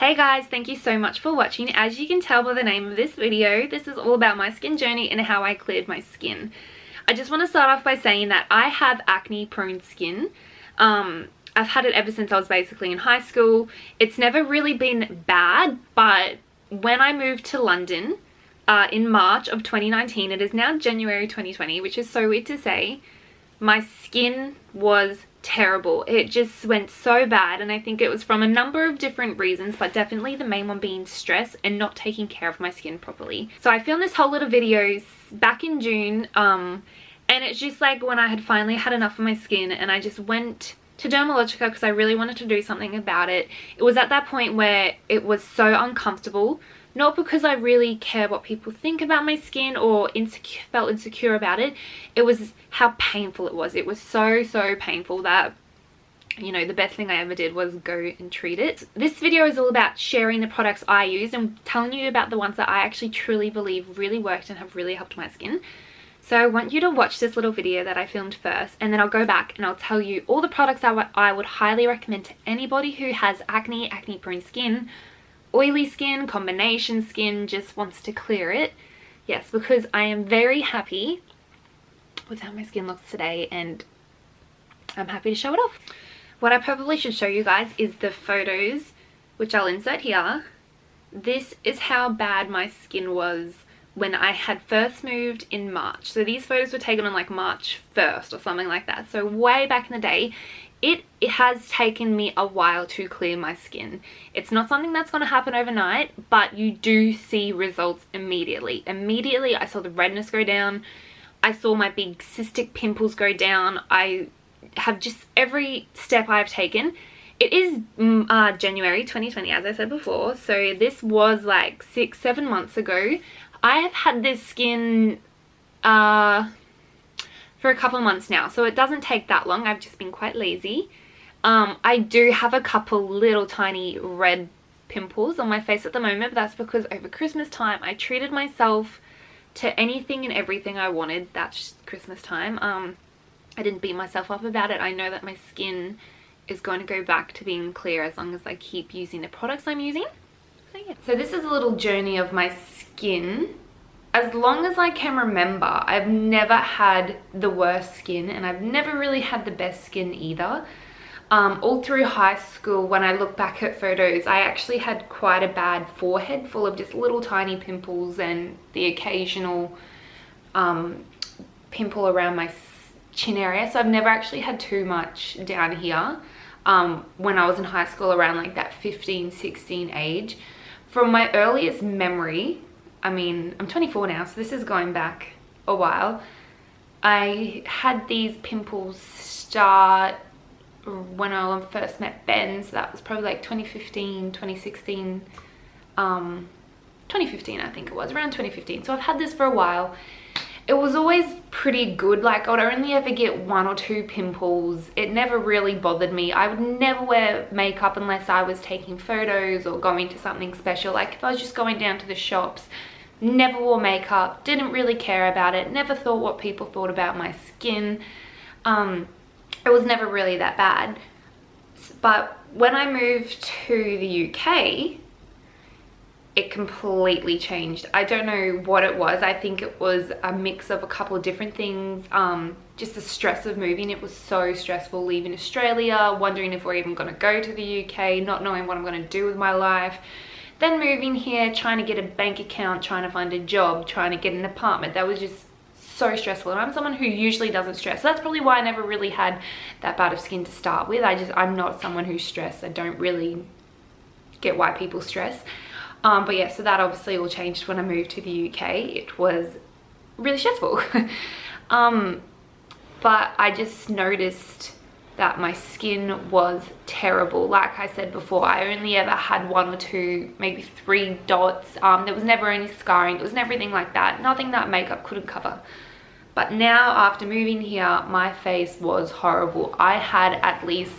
Hey guys, thank you so much for watching. As you can tell by the name of this video, this is all about my skin journey and how I cleared my skin. I just want to start off by saying that I have acne prone skin. I've had it ever since I was basically in high school. It's never really been bad, but when I moved to London in March of 2019, it is now January 2020, which is so weird to say, my skin was terrible. It just went so bad, and I think it was from a number of different reasons, but definitely the main one being stress and not taking care of my skin properly. So I filmed this whole lot of videos back in June, and it's just like when I had finally had enough of my skin and I just went to Dermalogica because I really wanted to do something about it. It was at that point where it was so uncomfortable, not because I really care what people think about my skin or felt insecure about it. It was how painful it was. It was so painful that, you know, the best thing I ever did was go and treat it. This video is all about sharing the products I use and telling you about the ones that I actually truly believe really worked and have really helped my skin. So I want you to watch this little video that I filmed first, and then I'll go back and I'll tell you all the products I would highly recommend to anybody who has acne prone skin, oily skin, combination skin, just wants to clear it. Yes, because I am very happy with how my skin looks today and I'm happy to show it off. What I probably should show you guys is the photos, which I'll insert here. This is how bad my skin was when I had first moved in March. So these photos were taken on like March 1st or something like that. So way back in the day. It has taken me a while to clear my skin. It's not something that's going to happen overnight, but you do see results immediately. Immediately, I saw the redness go down. I saw my big cystic pimples go down. I have just every step I've taken. It is January 2020, as I said before. So this was like 6-7 months ago. I have had this skin for a couple of months now, so it doesn't take that long. I've just been quite lazy. I do have a couple little tiny red pimples on my face at the moment, but that's because over Christmas time I treated myself to anything and everything I wanted. That's Christmas time. I didn't beat myself up about it. I know that my skin is going to go back to being clear as long as I keep using the products I'm using. So yeah. So this is a little journey of my skin. As long as I can remember, I've never had the worst skin, and I've never really had the best skin either. All through high school, when I look back at photos, I actually had quite a bad forehead full of just little tiny pimples and the occasional pimple around my chin area. So I've never actually had too much down here when I was in high school, around like that 15-16 age. From my earliest memory, I mean, I'm 24 now, so this is going back a while. I had these pimples start when I first met Ben, so that was probably like 2015, 2016, 2015 I think it was, around 2015. So I've had this for a while. It was always pretty good. Like, I'd only ever get 1 or 2 pimples. It never really bothered me. I would never wear makeup unless I was taking photos or going to something special. Like, if I was just going down to the shops, never wore makeup, didn't really care about it, never thought what people thought about my skin. It was never really that bad. But when I moved to the UK, it completely changed. I don't know what it was. I think it was a mix of a couple of different things. Just the stress of moving. It was so stressful leaving Australia, wondering if we're even going to go to the UK, not knowing what I'm going to do with my life. Then moving here, trying to get a bank account, trying to find a job, trying to get an apartment. That was just so stressful. And I'm someone who usually doesn't stress. So that's probably why I never really had that bad of skin to start with. I'm not someone who's stressed. I don't really get why people stress. But yeah, so that obviously all changed when I moved to the UK. It was really stressful. But I just noticed that my skin was terrible. Like I said before, I only ever had 1 or 2, maybe 3 dots. There was never any scarring. It was never anything like that. Nothing that makeup couldn't cover. But now, after moving here, my face was horrible. I had at least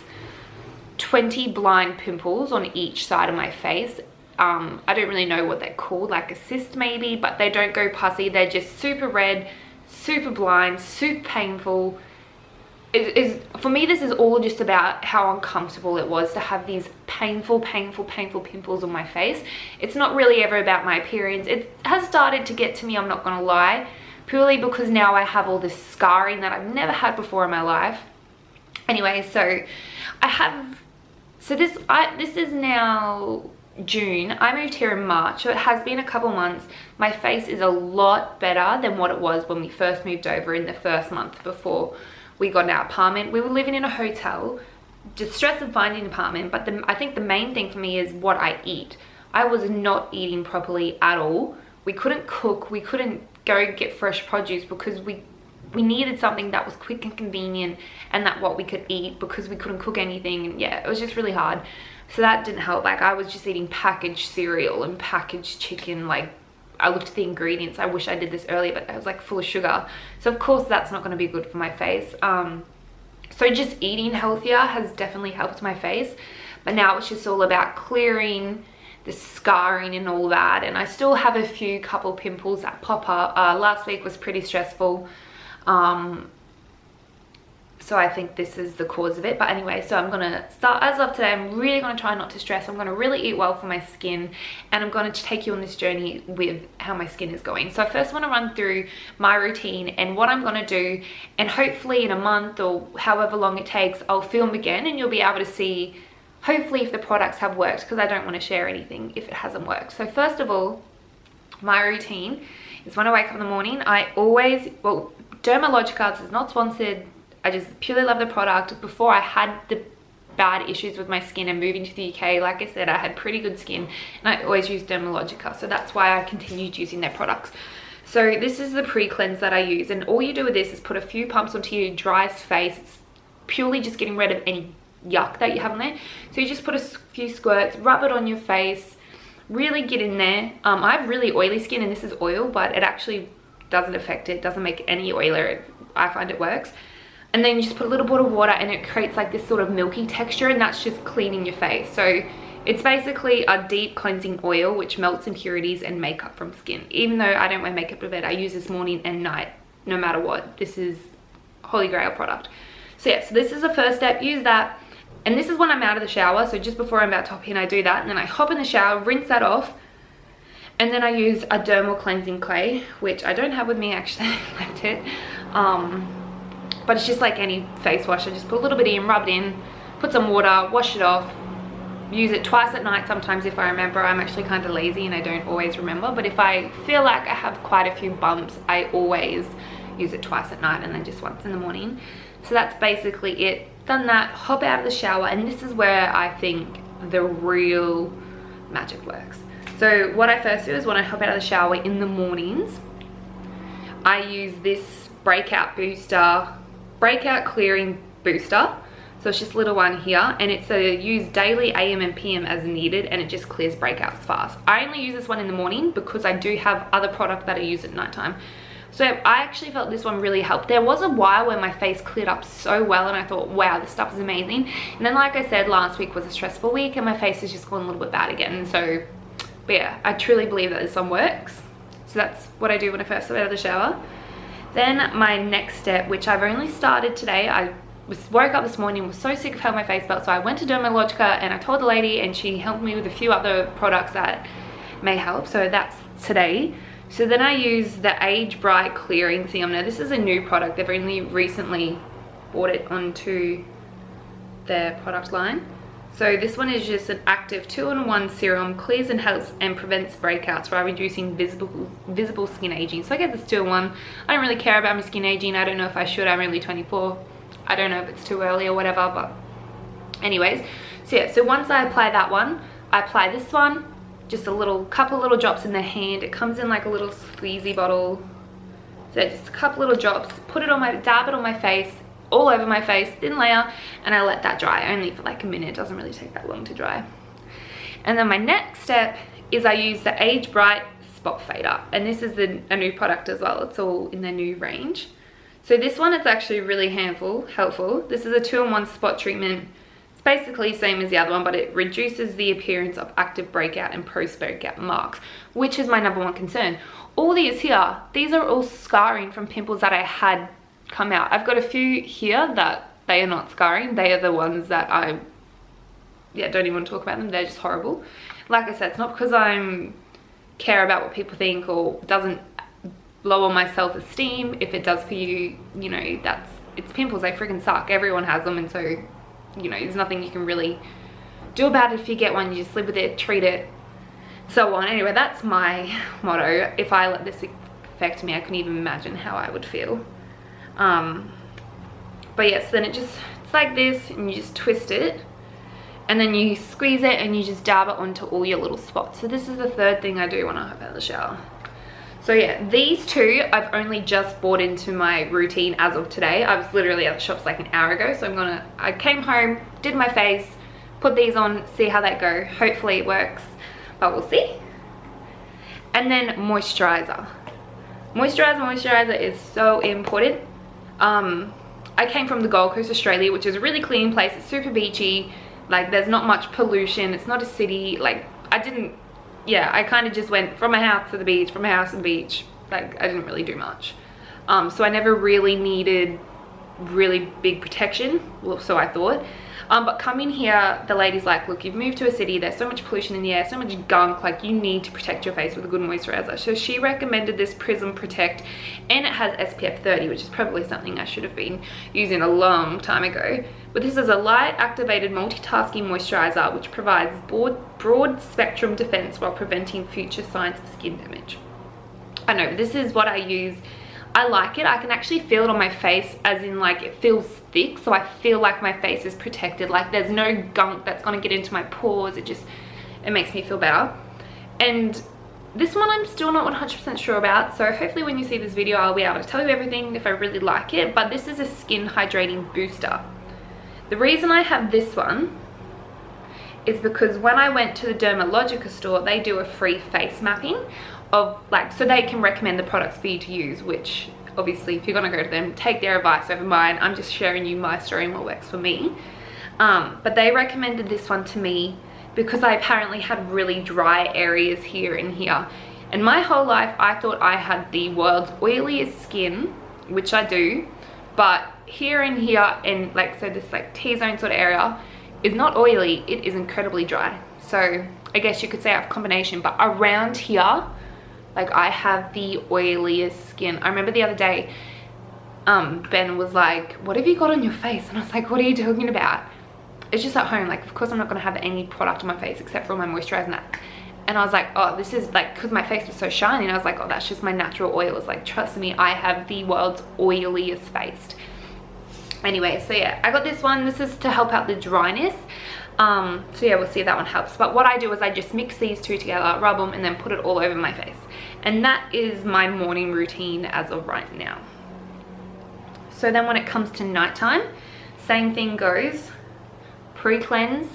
20 blind pimples on each side of my face. I don't really know what they're called, like a cyst maybe, but they don't go pussy. They're just super red, super blind, super painful. for me, this is all just about how uncomfortable it was to have these painful pimples on my face. It's not really ever about my appearance. It has started to get to me, I'm not gonna lie, purely because now I have all this scarring that I've never had before in my life. Anyway, so this is now June. I moved here in March, so it has been a couple months. My face is a lot better than what it was when we first moved over in the first month before we got our apartment. We were living in a hotel, just stress of finding an apartment, but I think the main thing for me is what I eat. I was not eating properly at all. We couldn't cook, we couldn't go get fresh produce because we needed something that was quick and convenient and that what we could eat, because we couldn't cook anything. And yeah, it was just really hard. So that didn't help. Like, I was just eating packaged cereal and packaged chicken. Like, I looked at the ingredients. I wish I did this earlier, but it was like full of sugar. So of course that's not going to be good for my face. So just eating healthier has definitely helped my face. But now it's just all about clearing the scarring and all that. And I still have a couple pimples that pop up. Last week was pretty stressful. So I think this is the cause of it. But anyway, so I'm gonna start, as of today, I'm really gonna try not to stress. I'm gonna really eat well for my skin, and I'm gonna take you on this journey with how my skin is going. So I first wanna run through my routine and what I'm gonna do, and hopefully in a month or however long it takes, I'll film again and you'll be able to see, hopefully, if the products have worked, because I don't wanna share anything if it hasn't worked. So first of all, my routine is when I wake up in the morning, I always, well, Dermalogica is not sponsored. I just purely love the product. Before I had the bad issues with my skin and moving to the UK, like I said, I had pretty good skin and I always used Dermalogica. So that's why I continued using their products. So this is the pre-cleanse that I use. And all you do with this is put a few pumps onto your dry face. It's purely just getting rid of any yuck that you have on there. So you just put a few squirts, rub it on your face, really get in there. I have really oily skin and this is oil, but it actually doesn't affect it. It doesn't make any oiler. I find it works. And then you just put a little bit of water and it creates like this sort of milky texture, and that's just cleaning your face. So it's basically a deep cleansing oil which melts impurities and makeup from skin. Even though I don't wear makeup to bed, I use this morning and night no matter what. This is holy grail product. So yeah, so this is the first step. Use that. And this is when I'm out of the shower. So just before I'm about to hop in, I do that, and then I hop in the shower, rinse that off, and then I use a dermal cleansing clay, which I don't have with me actually. I left it. But it's just like any face wash. I just put a little bit in, rub it in, put some water, wash it off, use it twice at night sometimes if I remember. I'm actually kind of lazy and I don't always remember, but if I feel like I have quite a few bumps, I always use it twice at night and then just once in the morning. So that's basically it. Done that, hop out of the shower, and this is where I think the real magic works. So what I first do is when I hop out of the shower in the mornings, I use this breakout clearing booster. So it's just a little one here, and it's a use daily AM and PM as needed, and it just clears breakouts fast. I only use this one in the morning because I do have other product that I use at nighttime. So I actually felt this one really helped. There was a while where my face cleared up so well and I thought, wow, this stuff is amazing. And then like I said, last week was a stressful week and my face has just gone a little bit bad again. So, but yeah, I truly believe that this one works. So that's what I do when I first get out of the shower. Then my next step, which I've only started today, I woke up this morning, was so sick of how my face felt, so I went to Dermalogica and I told the lady and she helped me with a few other products that may help. So that's today. So then I use the Age Bright Clearing Serum. Now this is a new product. They've only recently brought it onto their product line. So this one is just an active 2-in-1 serum, clears and helps and prevents breakouts while reducing visible skin aging. So I get this 2-in-1. I don't really care about my skin aging. I don't know if I should. I'm only 24. I don't know if it's too early or whatever, but anyways. So yeah, so once I apply that one, I apply this one. Just a couple little drops in the hand. It comes in like a little squeezy bottle. So just a couple little drops, dab it on my face, all over my face, thin layer, and I let that dry only for like a minute. It doesn't really take that long to dry. And then my next step is I use the Age Bright Spot Fader, and this is a new product as well. It's all in the new range. So this one is actually really helpful. This is a 2-in-1 spot treatment. Basically same as the other one, but it reduces the appearance of active breakout and post-breakout marks, which is my #1 concern. All these here, these are all scarring from pimples that I had come out. I've got a few here that they are not scarring. They are the ones that I don't even want to talk about them. They're just horrible. Like I said, it's not because I'm care about what people think or doesn't lower my self-esteem. If it does for you, you know, it's pimples. They freaking suck. Everyone has them, and so, you know, there's nothing you can really do about it. If you get one, you just live with it, treat it, so on. Anyway, that's my motto. If I let this affect me, I couldn't even imagine how I would feel. But yes, then it's like this, and you just twist it, and then you squeeze it, and you just dab it onto all your little spots. So this is the third thing I do when I hop out of the shower. So yeah, these two I've only just bought into my routine as of today. I was literally at the shops like an hour ago, so I came home, did my face, put these on, see how that go. Hopefully it works, but we'll see. And then moisturizer. Moisturizer is so important. I came from the Gold Coast, Australia, which is a really clean place. It's super beachy. Like, there's not much pollution. It's not a city. Like, I kind of just went from my house to the beach, from my house to the beach. Like, I didn't really do much. So I never really needed really big protection. Well, so I thought. But coming here, the lady's like, look, you've moved to a city, there's so much pollution in the air, so much gunk, like, you need to protect your face with a good moisturizer. So she recommended this Prism Protect, and it has SPF 30, which is probably something I should have been using a long time ago. But this is a light activated multitasking moisturizer which provides broad spectrum defense while preventing future signs of skin damage. I know, this is what I use. I like it. I can actually feel it on my face, as in, like, it feels thick, so I feel like my face is protected. Like, there's no gunk that's going to get into my pores. It makes me feel better. And this one I'm still not 100% sure about, so hopefully when you see this video I'll be able to tell you everything if I really like it. But this is a skin hydrating booster. The reason I have this one is because when I went to the Dermalogica store, they do a free face mapping of, like, so they can recommend the products for you to use, which obviously if you're going to go to them, take their advice over mine. I'm just sharing you my story and what works for me. But they recommended this one to me because I apparently had really dry areas here and here, and my whole life I thought I had the world's oiliest skin, which I do, but here and here, and like, so this like T-zone sort of area is not oily, it is incredibly dry. So I guess you could say I have a combination, but around here, like, I have the oiliest skin. I remember the other day, Ben was like, what have you got on your face? And I was like, what are you talking about? It's just at home. Like, of course I'm not going to have any product on my face except for my moisturizer and that. And I was like, oh, this is like, because my face was so shiny, and I was like, oh, that's just my natural oils. Like, trust me, I have the world's oiliest face. Anyway, so yeah, I got this one. This is to help out the dryness. So yeah, we'll see if that one helps. But what I do is I just mix these two together, rub them, and then put it all over my face. And that is my morning routine as of right now. So then when it comes to nighttime, same thing goes. Pre-cleanse,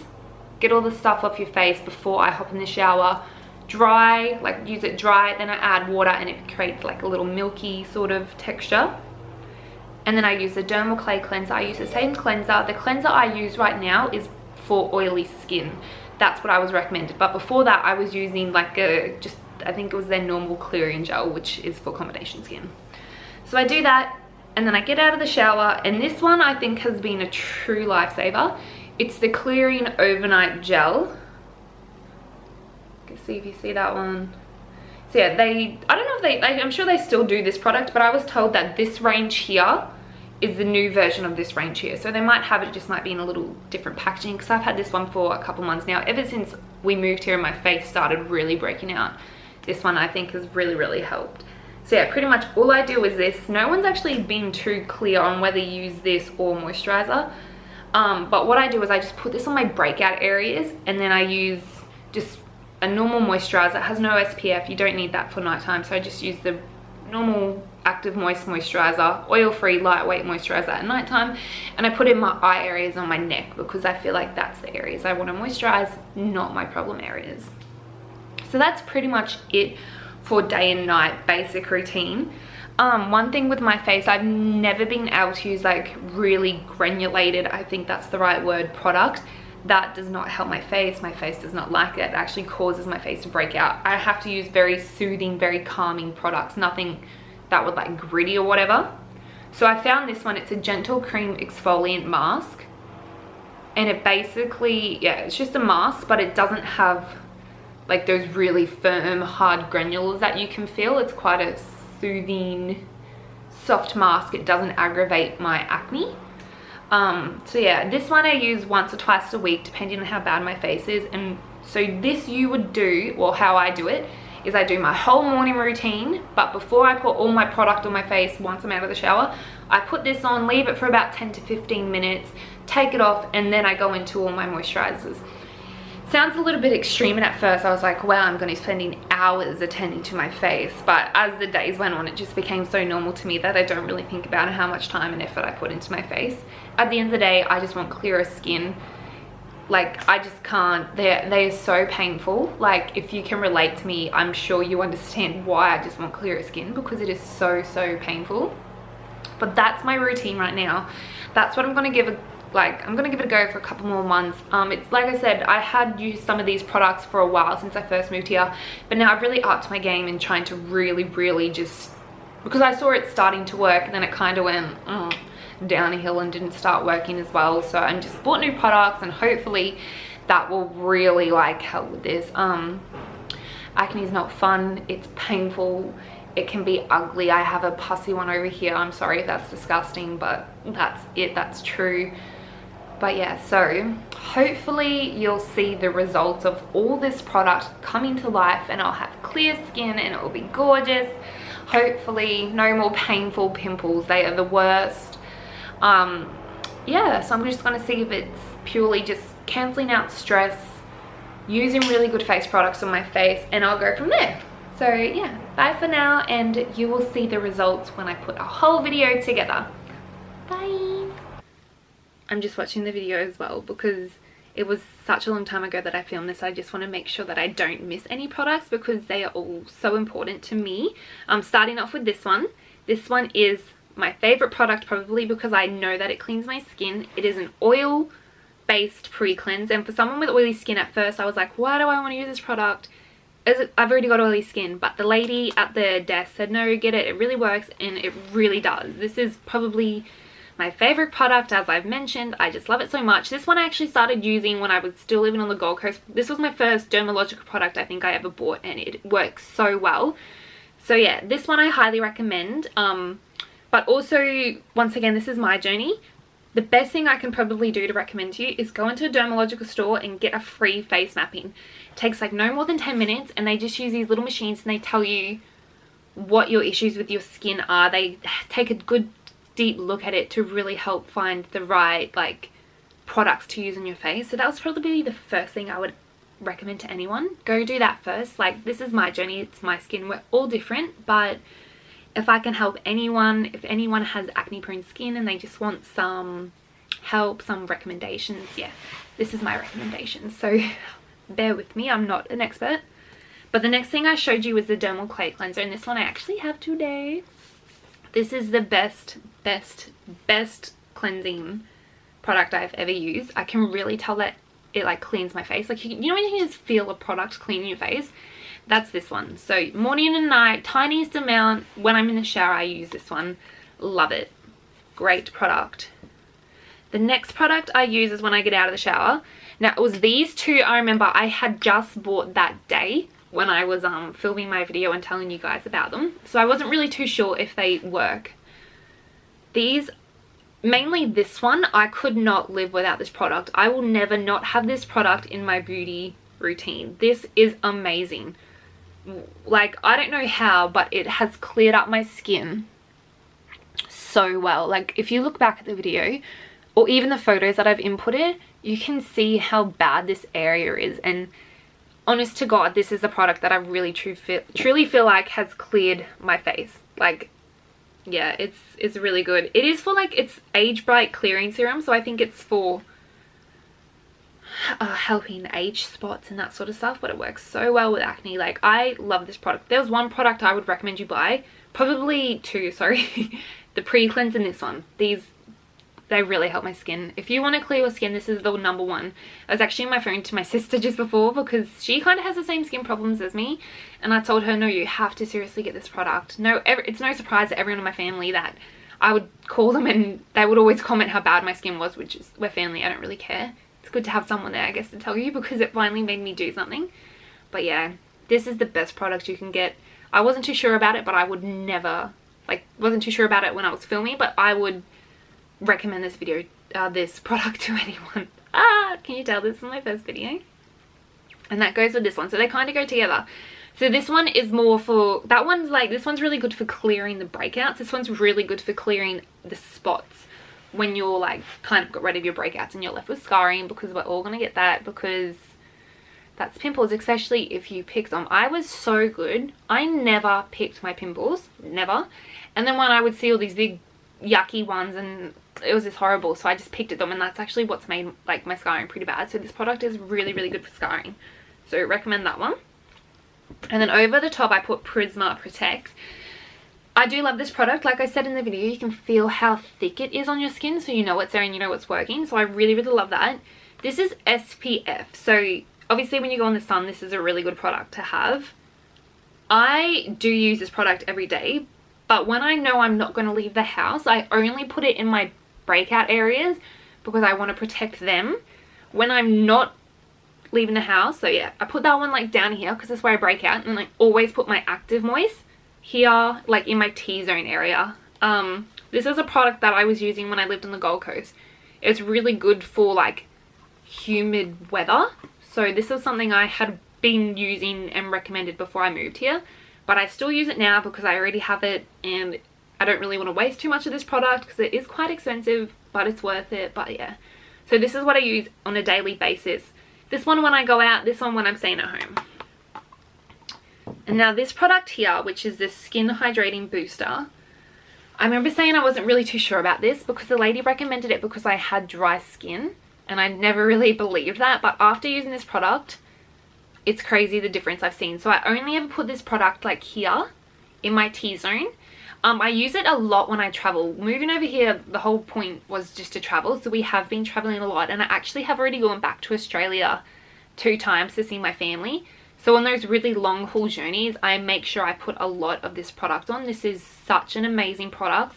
get all the stuff off your face before I hop in the shower. Dry, like, use it dry, then I add water and it creates like a little milky sort of texture. And then I use the dermal clay cleanser. I use the same cleanser. The cleanser I use right now is for oily skin. That's what I was recommended. But before that I was using like I think it was their normal clearing gel, which is for combination skin. So I do that, and then I get out of the shower, and this one I think has been a true lifesaver. It's the clearing overnight gel. Let's see if you see that one. So yeah, I don't know if they, I'm sure they still do this product, but I was told that this range here is the new version of this range here. So they might have it, just might be in a little different packaging, because I've had this one for a couple months now. Ever since we moved here and my face started really breaking out, this one I think has really helped. So yeah, pretty much all I do is this. No one's actually been too clear on whether you use this or moisturizer. But what I do is I just put this on my breakout areas, and then I use just a normal moisturizer. It has no SPF, you don't need that for nighttime, so I just use the normal active moist moisturizer, oil-free lightweight moisturizer at nighttime, and I put in my eye areas on my neck because I feel like that's the areas I want to moisturize, not my problem areas. So that's pretty much it for day and night basic routine. One thing with my face, I've never been able to use like really granulated, I think that's the right word, product. That does not help my face does not like it. It actually causes my face to break out. I have to use very soothing, very calming products, nothing that would like gritty or whatever. So I found this one. It's a gentle cream exfoliant mask, and it basically, yeah, it's just a mask, but it doesn't have like those really firm hard granules that you can feel. It's quite a soothing soft mask. It doesn't aggravate my acne. So yeah, this one I use once or twice a week depending on how bad my face is. And so this you would do, well, how I do it is I do my whole morning routine, but before I put all my product on my face once I'm out of the shower, I put this on, leave it for about 10 to 15 minutes, take it off, and then I go into all my moisturizers. Sounds a little bit extreme, and at first I was like, wow, I'm going to be spending hours attending to my face, but as the days went on, it just became so normal to me that I don't really think about how much time and effort I put into my face. At the end of the day, I just want clearer skin. Like, I just can't, they are so painful. Like, if you can relate to me, I'm sure you understand why I just want clearer skin, because it is so painful. But that's my routine right now. That's what I'm going to give I'm gonna give it a go for a couple more months. It's like I said, I had used some of these products for a while since I first moved here, but now I've really upped my game and trying to really just, because I saw it starting to work and then it kind of went downhill and didn't start working as well. So I just bought new products, and hopefully that will really like help with this. Acne is not fun, it's painful, it can be ugly. I have a pussy one over here. I'm sorry if that's disgusting, but that's true. But yeah, so hopefully you'll see the results of all this product coming to life, and I'll have clear skin and it will be gorgeous. Hopefully no more painful pimples. They are the worst. Yeah, so I'm just going to see if it's purely just cancelling out stress, using really good face products on my face, and I'll go from there. So yeah, bye for now, and you will see the results when I put a whole video together. Bye. I'm just watching the video as well because it was such a long time ago that I filmed this. I just want to make sure that I don't miss any products because they are all so important to me. I'm starting off with this one. This one is my favorite product probably because I know that it cleans my skin. It is an oil based pre-cleanse, and for someone with oily skin, at first I was like, why do I want to use this product? I've already got oily skin, but the lady at the desk said, no, get it, it really works, and it really does. This is probably my favorite product, as I've mentioned. I just love it so much. This one I actually started using when I was still living on the Gold Coast. This was my first dermalogical product I think I ever bought, and it works so well. So yeah, this one I highly recommend. But also, once again, this is my journey. The best thing I can probably do to recommend to you is go into a dermalogical store and get a free face mapping. It takes like no more than 10 minutes, and they just use these little machines and they tell you what your issues with your skin are. They take a good deep look at it to really help find the right like products to use on your face. So that was probably the first thing I would recommend to anyone. Go do that first. Like, this is my journey, it's my skin, we're all different, but if I can help anyone, if anyone has acne prone skin and they just want some help, some recommendations, yeah, this is my recommendation. So bear with me, I'm not an expert. But the next thing I showed you was the dermal clay cleanser, and this one I actually have today. This is the best cleansing product I've ever used. I can really tell that it like cleans my face. Like, you know when you can just feel a product cleaning your face? That's this one. So morning and night, tiniest amount. When I'm in the shower I use this one. Love it. Great product. The next product I use is when I get out of the shower. Now, it was these two I remember I had just bought that day when I was filming my video and telling you guys about them. So I wasn't really too sure if they work. These, mainly this one, I could not live without this product. I will never not have this product in my beauty routine. This is amazing. Like, I don't know how, but it has cleared up my skin so well. Like, if you look back at the video or even the photos that I've inputted, you can see how bad this area is. And honest to God, this is a product that I really truly feel like has cleared my face. Like, yeah, it's really good. It is for like, it's age bright clearing serum, so I think it's for helping age spots and that sort of stuff, but it works so well with acne. Like, I love this product. There's one product I would recommend you buy, probably two, sorry. The pre-cleanse and this one. These, they really help my skin. If you want to clear your skin, this is the number one. I was actually on my phone to my sister just before because she kind of has the same skin problems as me, and I told her, no, you have to seriously get this product. No, it's no surprise to everyone in my family that I would call them and they would always comment how bad my skin was, which is, we're family, I don't really care. It's good to have someone there, I guess, to tell you, because it finally made me do something. But yeah, this is the best product you can get. I wasn't too sure about it, but I would never, like, wasn't too sure about it when I was filming, but I would recommend this video, this product to anyone. Can you tell this is my first video? And that goes with this one, so they kind of go together. So this one is more for, that one's like, this one's really good for clearing the breakouts. This one's really good for clearing the spots when you're like kind of got rid of your breakouts and you're left with scarring, because we're all gonna get that, because that's pimples, especially if you pick them. I was so good, I never picked my pimples, never. And then when I would see all these big yucky ones, and it was just horrible, so I just picked at them, and that's actually what's made like my scarring pretty bad. So this product is really, really good for scarring, so recommend that one. And then over the top I put Prisma Protect. I do love this product. Like I said in the video, you can feel how thick it is on your skin, so you know what's there and you know what's working. So I really, really love that. This is SPF, so obviously when you go in the sun, this is a really good product to have. I do use this product every day, but when I know I'm not going to leave the house, I only put it in my breakout areas because I want to protect them when I'm not leaving the house. So yeah, I put that one like down here because that's where I break out, and then I always put my Active Moist here, like in my T-zone area. This is a product that I was using when I lived on the Gold Coast. It's really good for like humid weather, so this was something I had been using and recommended before I moved here, but I still use it now because I already have it, and I don't really want to waste too much of this product because it is quite expensive, but it's worth it. But yeah, so this is what I use on a daily basis. This one when I go out, this one when I'm staying at home. And now this product here, which is this Skin Hydrating Booster. I remember saying I wasn't really too sure about this because the lady recommended it because I had dry skin, and I never really believed that. But after using this product, it's crazy the difference I've seen. So I only ever put this product like here in my T-zone. I use it a lot when I travel. Moving over here, the whole point was just to travel, so we have been traveling a lot, and I actually have already gone back to Australia 2 times to see my family. So on those really long haul journeys, I make sure I put a lot of this product on. This is such an amazing product.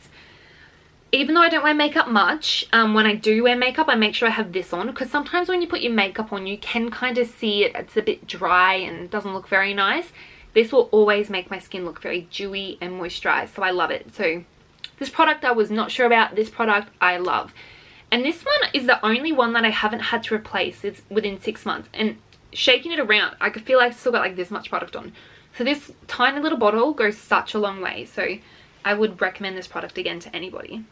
Even though I don't wear makeup much, when I do wear makeup, I make sure I have this on, because sometimes when you put your makeup on, you can kind of see it, it's a bit dry and doesn't look very nice. This will always make my skin look very dewy and moisturized, so I love it. So this product I was not sure about. This product I love. And this one is the only one that I haven't had to replace. It's within 6 months. And shaking it around, I could feel like I still got like this much product on. So this tiny little bottle goes such a long way. So I would recommend this product again to anybody.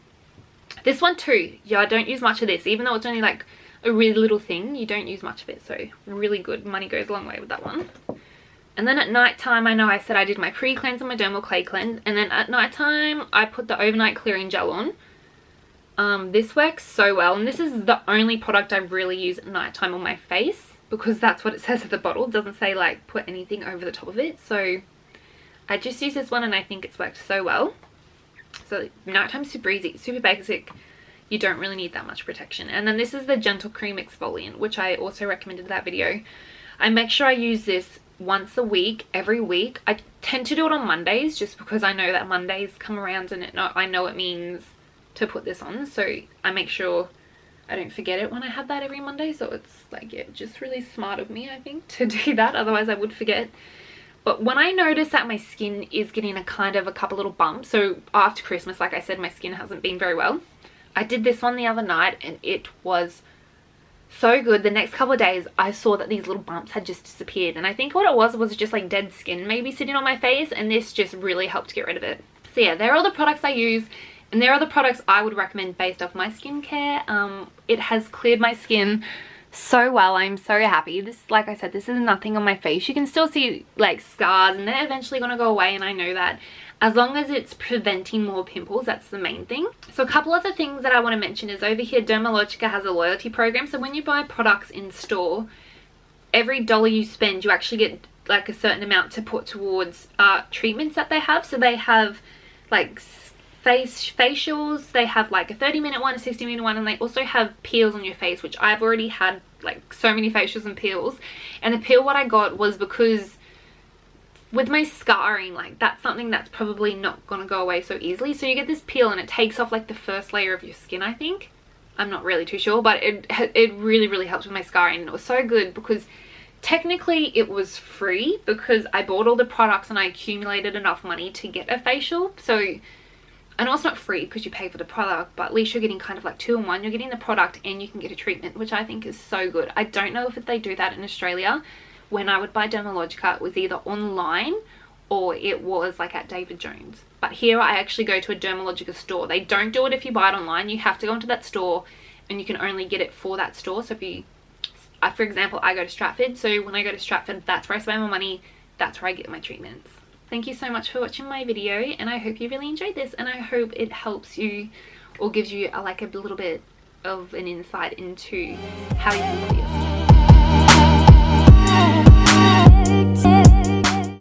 This one too, yeah, I don't use much of this. Even though it's only like a really little thing, you don't use much of it. So really good. Money goes a long way with that one. And then at night time, I know I said I did my pre-cleanse and my dermal clay cleanse. And then at night time, I put the overnight clearing gel on. This works so well. And this is the only product I really use at night time on my face, because that's what it says at the bottle. It doesn't say like put anything over the top of it. So I just use this one and I think it's worked so well. So nighttime's super easy, super basic. You don't really need that much protection. And then this is the Gentle Cream Exfoliant, which I also recommended in that video. I make sure I use this once a week, every week. I tend to do it on Mondays just because I know that Mondays come around and I know it means to put this on. So I make sure I don't forget it when I have that every Monday. So it's like, yeah, just really smart of me, I think, to do that. Otherwise I would forget. But when I notice that my skin is getting a couple little bumps, so after Christmas, like I said, my skin hasn't been very well. I did this one the other night and it was so good. The next couple of days, I saw that these little bumps had just disappeared. And I think what it was just like dead skin maybe sitting on my face, and this just really helped get rid of it. So yeah, there are the products I use, and there are the products I would recommend based off my skincare. It has cleared my skin so well. I'm so happy. This, like I said, this is nothing on my face. You can still see like scars, and they're eventually going to go away, and I know that. As long as it's preventing more pimples, that's the main thing. So a couple of the things that I want to mention is over here, Dermalogica has a loyalty program. So when you buy products in store, every dollar you spend, you actually get like a certain amount to put towards treatments that they have. So they have like facials, they have like a 30-minute one, a 60-minute one, and they also have peels on your face, which I've already had like so many facials and peels. And the peel what I got was because with my scarring, like that's something that's probably not gonna go away so easily. So you get this peel and it takes off like the first layer of your skin, I think. I'm not really too sure, but it really helps with my scarring. And it was so good because technically it was free because I bought all the products and I accumulated enough money to get a facial. So I know it's not free because you pay for the product, but at least you're getting kind of like 2 in 1. You're getting the product and you can get a treatment, which I think is so good. I don't know if they do that in Australia. When I would buy Dermalogica, it was either online or it was like at David Jones. But here I actually go to a Dermalogica store. They don't do it if you buy it online. You have to go into that store and you can only get it for that store. So if you, for example, I go to Stratford. So when I go to Stratford, that's where I spend my money. That's where I get my treatments. Thank you so much for watching my video, and I hope you really enjoyed this, and I hope it helps you or gives you like a little bit of an insight into how you can clear your skin.